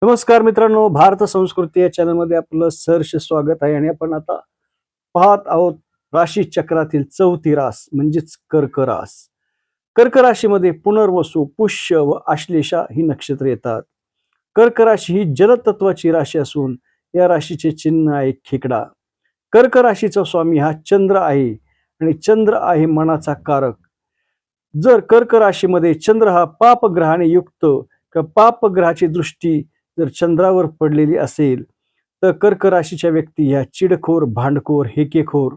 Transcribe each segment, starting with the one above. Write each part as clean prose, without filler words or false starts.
नमस्कार मित्रांनो, भारत संस्कृती या चॅनलमध्ये आपलं सहर्ष स्वागत आहे. आणि आपण आता पाहत आहोत राशी चक्रातील चौथी रास म्हणजेच कर्क रास. कर्क राशीमध्ये पुनर्वसू, पुष्य व आश्लेषा ही नक्षत्र येतात. कर्क राशी ही जलतत्वाची राशी असून या राशीचे चिन्ह आहे खेकडा. कर्क राशीचा स्वामी हा चंद्र आहे आणि चंद्र आहे मनाचा कारक. जर कर्क राशीमध्ये चंद्र हा पापग्रहाने युक्त किंवा पापग्रहाची दृष्टी जर चंद्रावर पडलेली असेल तर कर्क राशीच्या व्यक्ती ह्या चिडखोर, भांडखोर, हेकेखोर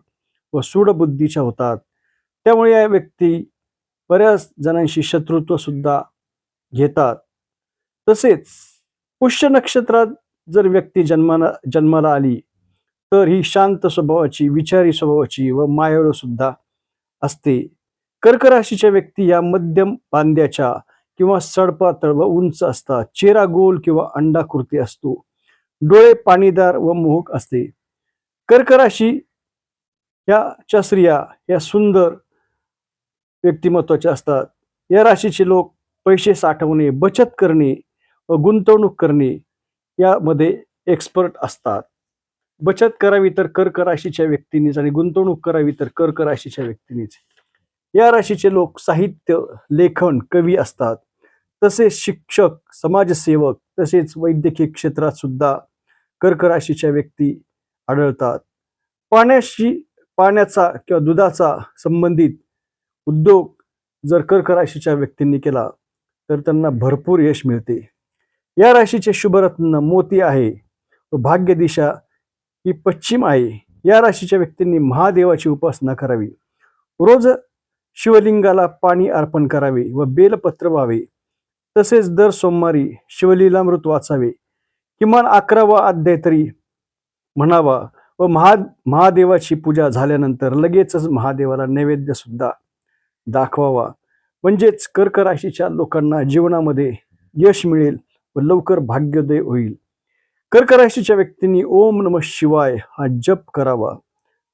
व सूडबुद्धीच्या होतात. त्यामुळे या व्यक्ती बऱ्याच जणांशी शत्रुत्व सुद्धा घेतात. तसेच पुष्य नक्षत्रात जर व्यक्ती जन्माला आली तर ही शांत स्वभावाची, विचारी स्वभावाची व मायाळू सुद्धा असते. कर्क राशीच्या व्यक्ती या मध्यम बांध्याच्या किंवा सडपातळ व उंच असतात. चेहरा गोल किंवा अंडाकृती असतो. डोळे पाणीदार व मोहक असते. कर्क राशी ह्याच्या स्त्रिया या सुंदर व्यक्तिमत्वाच्या असतात. या राशीचे लोक पैसे साठवणे, बचत करणे व गुंतवणूक करणे यामध्ये एक्सपर्ट असतात. बचत करावी तर कर्क राशीच्या व्यक्तींनीच आणि गुंतवणूक करावी तर कर्क राशीच्या व्यक्तींनीच. या राशीचे लोक साहित्य, लेखन, कवी असतात. तसेच शिक्षक, समाजसेवक तसेच वैद्यकीय क्षेत्रात सुद्धा कर्क राशीच्या व्यक्ती आढळतात. पाण्याचा किंवा दुधाचा संबंधित उद्योग जर कर्क राशीच्या व्यक्तींनी केला तर त्यांना भरपूर यश मिळते. या राशीचे शुभरत्न मोती आहे व भाग्य दिशा ही पश्चिम आहे. या राशीच्या व्यक्तींनी महादेवाची उपासना करावी. रोज शिवलिंगाला पाणी अर्पण करावे व बेलपत्र व्हावे. तसेच दर सोमवारी शिवलीलामृत वाचावे. किमान 11वा अध्याय तरी म्हणावा व महादेवाची पूजा झाल्यानंतर लगेचच महादेवाला नैवेद्य सुद्धा दाखवावा. म्हणजेच कर्क राशीच्या लोकांना जीवनामध्ये यश मिळेल व लवकर भाग्योदय होईल. कर्क राशीच्या व्यक्तींनी ओम नमः शिवाय हा जप करावा.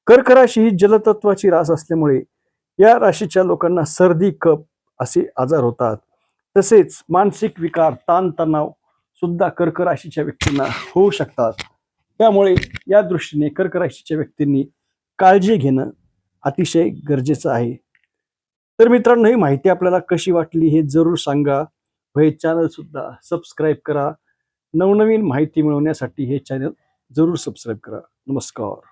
कर्क राशी ही जलतत्वाची रास असल्यामुळे या राशीच्या लोकांना सर्दी, कफ असे आजार होतात. तसेच मानसिक विकार, ताणतणाव सुद्धा कर्क राशीच्या व्यक्तींना होऊ शकतात. त्यामुळे या दृष्टीने कर्क राशीच्या व्यक्तींनी काळजी घेणं अतिशय गरजेचं आहे. तर मित्रांनो, ही माहिती आपल्याला कशी वाटली हे जरूर सांगा. हे चॅनल सुद्धा सबस्क्राईब करा. नवनवीन माहिती मिळवण्यासाठी हे चॅनल जरूर सबस्क्राईब करा. नमस्कार.